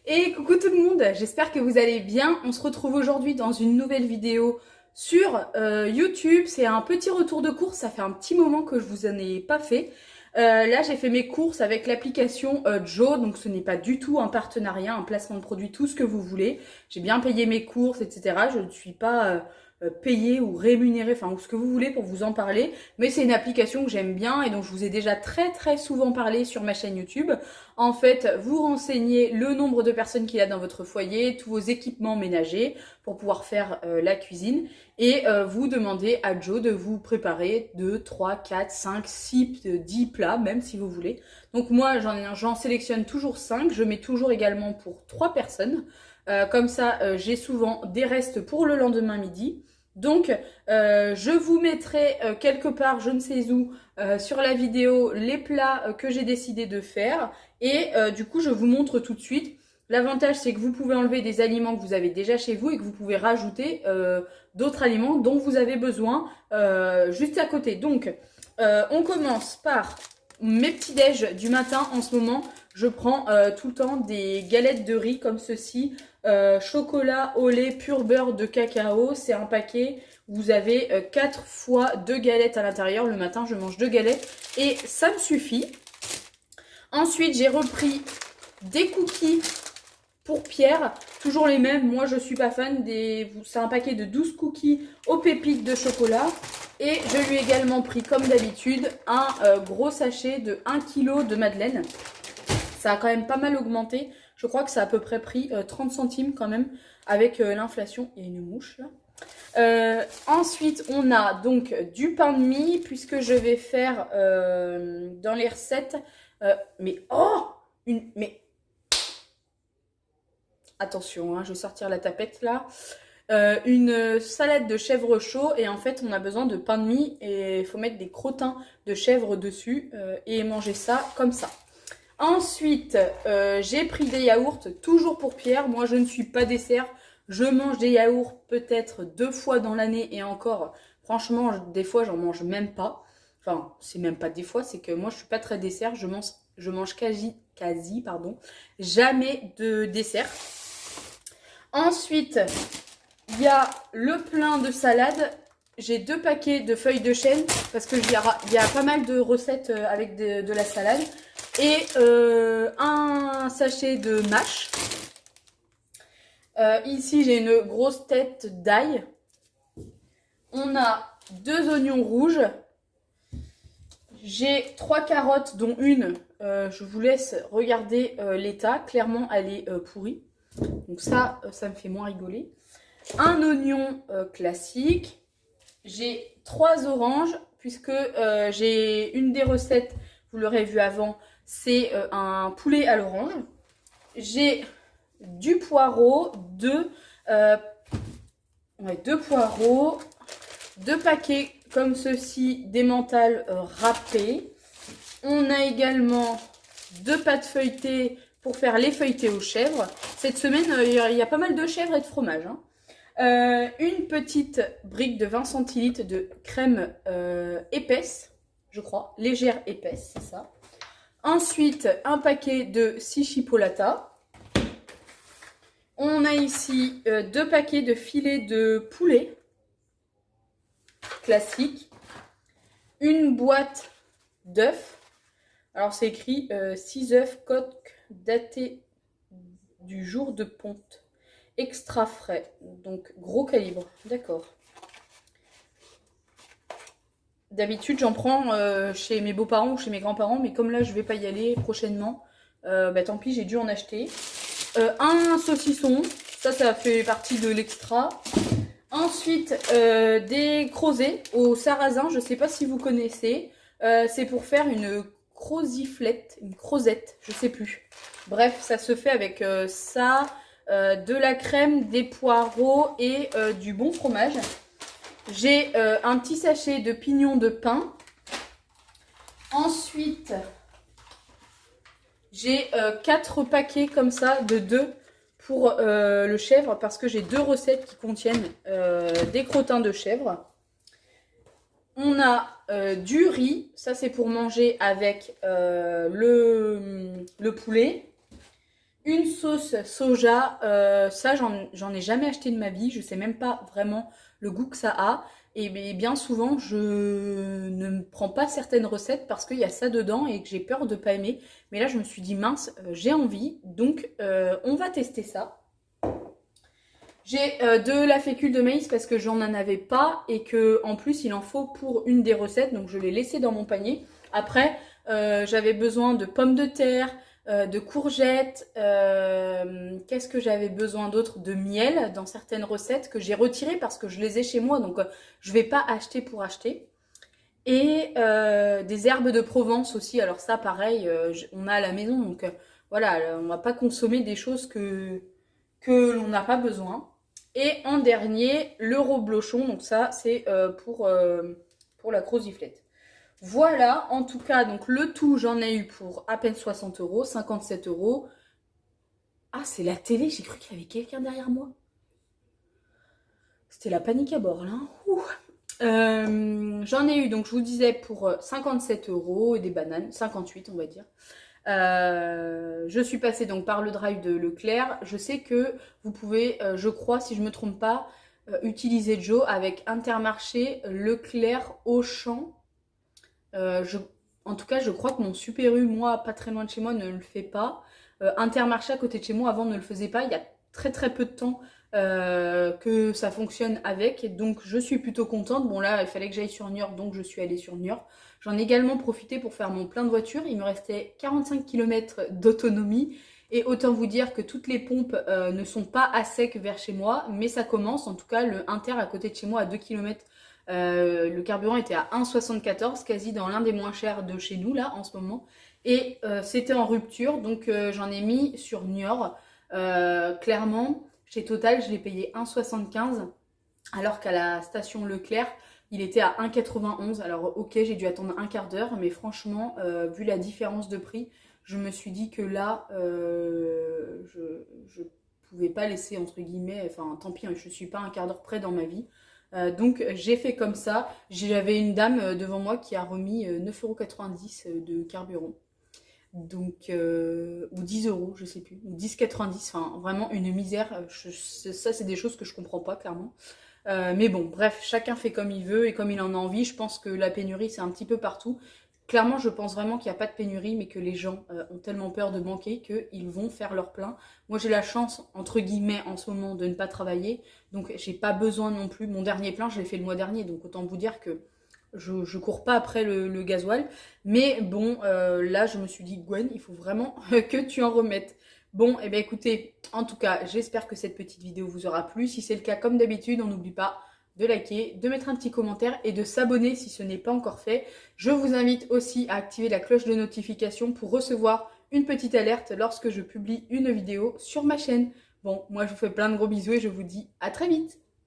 Et coucou tout le monde, j'espère que vous allez bien. On se retrouve aujourd'hui dans une nouvelle vidéo sur YouTube. C'est un petit retour de course, ça fait un petit moment que je vous en ai pas fait. Là j'ai fait mes courses avec l'application Joe, donc ce n'est pas du tout un partenariat, un placement de produit, tout ce que vous voulez. J'ai bien payé mes courses, etc. Je ne suis pas payée ou rémunérée, enfin ou ce que vous voulez pour vous en parler. Mais c'est une application que j'aime bien et dont je vous ai déjà très souvent parlé sur ma chaîne YouTube. En fait, vous renseignez le nombre de personnes qu'il y a dans votre foyer, tous vos équipements ménagers pour pouvoir faire la cuisine et vous demandez à Joe de vous préparer 2, 3, 4, 5, 6, 10 plats, même si vous voulez. Donc moi, j'en sélectionne toujours 5. Je mets toujours également pour 3 personnes. Comme ça, j'ai souvent des restes pour le lendemain midi. Donc, je vous mettrai quelque part, je ne sais où, sur la vidéo, les plats que j'ai décidé de faire. Et du coup, je vous montre tout de suite. L'avantage, c'est que vous pouvez enlever des aliments que vous avez déjà chez vous et que vous pouvez rajouter d'autres aliments dont vous avez besoin juste à côté. Donc, on commence par mes petits déj du matin. En ce moment, je prends tout le temps des galettes de riz comme ceci. Chocolat au lait pur beurre de cacao. C'est un paquet. Vous avez 4 fois 2 galettes à l'intérieur. Le matin, je mange 2 galettes et ça me suffit. Ensuite, j'ai repris des cookies pour Pierre, toujours les mêmes. Moi, je suis pas fan des... C'est un paquet de 12 cookies aux pépites de chocolat. Et je lui ai également pris, comme d'habitude, un gros sachet de 1 kg de madeleine. Ça a quand même pas mal augmenté. Je crois que ça a à peu près pris 30 centimes quand même avec l'inflation. Il y a une mouche là. Ensuite, on a donc du pain de mie puisque je vais faire dans les recettes. Mais attention, hein, je vais sortir la tapette là. Une salade de chèvre chaud et en fait on a besoin de pain de mie et il faut mettre des crottins de chèvre dessus et manger ça comme ça. Ensuite, j'ai pris des yaourts, toujours pour Pierre. Moi, je ne suis pas dessert. Je mange des yaourts peut-être 2 fois dans l'année et encore, franchement, des fois, j'en mange même pas. Enfin, c'est même pas des fois, c'est que moi, je suis pas très dessert. Je mange quasi, jamais de dessert. Ensuite, il y a le plein de salade. J'ai 2 paquets de feuilles de chêne parce que il y a pas mal de recettes avec de la salade. Et un sachet de mâche. Ici, j'ai une grosse tête d'ail. On a 2 oignons rouges. J'ai 3 carottes, dont une, je vous laisse regarder l'état. Clairement, elle est pourrie. Donc ça me fait moins rigoler. Un oignon classique. J'ai 3 oranges, puisque j'ai une des recettes, vous l'aurez vu avant, c'est un poulet à l'orange. J'ai du poireau, 2 poireaux, 2 paquets comme ceci d'emmental râpé. On a également 2 pâtes feuilletées pour faire les feuilletés aux chèvres. Cette semaine, il y a pas mal de chèvres et de fromage, hein. Une petite brique de 20 centilitres de crème épaisse, je crois, légère épaisse, c'est ça. Ensuite, un paquet de 6 chipolatas. On a ici 2 paquets de filets de poulet classique. Une boîte d'œufs. Alors c'est écrit 6 œufs coque datés du jour de ponte. Extra frais, donc gros calibre, d'accord. D'habitude, j'en prends chez mes beaux-parents ou chez mes grands-parents, mais comme là, je vais pas y aller prochainement, tant pis, j'ai dû en acheter. Un saucisson, ça fait partie de l'extra. Ensuite, des crozets au sarrasin, je sais pas si vous connaissez. C'est pour faire une croziflette, une crozette, je sais plus. Bref, ça se fait avec ça, de la crème, des poireaux et du bon fromage. J'ai un petit sachet de pignons de pain. Ensuite, j'ai 4 paquets comme ça de 2 pour le chèvre parce que j'ai 2 recettes qui contiennent des crottins de chèvre. On a du riz, ça c'est pour manger avec le poulet. une sauce soja. Ça, j'en ai jamais acheté de ma vie. Je sais même pas vraiment le goût que ça a. Et bien souvent, je ne prends pas certaines recettes parce qu'il y a ça dedans et que j'ai peur de pas aimer. Mais là, je me suis dit, mince, j'ai envie. Donc, on va tester ça. J'ai de la fécule de maïs parce que j'en avais pas et que en plus il en faut pour une des recettes, donc je l'ai laissé dans mon panier. Après, j'avais besoin de pommes de terre, de courgettes, qu'est-ce que j'avais besoin d'autre? De miel dans certaines recettes que j'ai retiré parce que je les ai chez moi, donc je vais pas acheter pour acheter. Et des herbes de Provence aussi, alors ça pareil, on a à la maison, donc voilà, on va pas consommer des choses que l'on n'a pas besoin. Et en dernier, le reblochon. Donc ça, c'est pour la croziflette. Voilà, en tout cas, donc le tout, j'en ai eu pour à peine 60 euros, 57 euros. Ah, c'est la télé, j'ai cru qu'il y avait quelqu'un derrière moi. C'était la panique à bord, là. J'en ai eu, donc je vous disais, pour 57 euros et des bananes, 58 on va dire. Je suis passée donc par le drive de Leclerc. Je sais que vous pouvez, je crois, si je me trompe pas, utiliser Joe avec Intermarché, Leclerc, Auchan. En tout cas, je crois que mon Super U, moi, pas très loin de chez moi, ne le fait pas. Intermarché à côté de chez moi, avant, ne le faisait pas. Il y a très très peu de temps que ça fonctionne avec. Donc, je suis plutôt contente. Bon, là, il fallait que j'aille sur Niort, donc je suis allée sur Niort. J'en ai également profité pour faire mon plein de voiture. Il me restait 45 km d'autonomie. Et autant vous dire que toutes les pompes ne sont pas à sec vers chez moi, mais ça commence. En tout cas, le Inter à côté de chez moi à 2 km. Le carburant était à 1,74, quasi dans l'un des moins chers de chez nous là en ce moment. Et c'était en rupture, donc j'en ai mis sur Niort. Clairement, chez Total, je l'ai payé 1,75, alors qu'à la station Leclerc, il était à 1,91. Alors ok, j'ai dû attendre un quart d'heure, mais franchement, vu la différence de prix, je me suis dit que là, je pouvais pas laisser entre guillemets, enfin tant pis, je suis pas un quart d'heure près dans ma vie. Donc j'ai fait comme ça. J'avais une dame devant moi qui a remis 9,90 € de carburant. Donc, ou 10 euros, je sais plus, ou 10,90, enfin vraiment une misère. Ça, c'est des choses que je comprends pas, clairement. Mais bon, bref, chacun fait comme il veut et comme il en a envie. Je pense que la pénurie, c'est un petit peu partout. Clairement, je pense vraiment qu'il n'y a pas de pénurie, mais que les gens ont tellement peur de manquer qu'ils vont faire leur plein. Moi, j'ai la chance, entre guillemets, en ce moment, de ne pas travailler. Donc, j'ai pas besoin non plus. Mon dernier plein, je l'ai fait le mois dernier. Donc, autant vous dire que je cours pas après le gasoil. Mais bon, là, je me suis dit, Gwen, il faut vraiment que tu en remettes. Bon, et bien écoutez, en tout cas, j'espère que cette petite vidéo vous aura plu. Si c'est le cas, comme d'habitude, on n'oublie pas de liker, de mettre un petit commentaire et de s'abonner si ce n'est pas encore fait. Je vous invite aussi à activer la cloche de notification pour recevoir une petite alerte lorsque je publie une vidéo sur ma chaîne. Bon, moi je vous fais plein de gros bisous et je vous dis à très vite.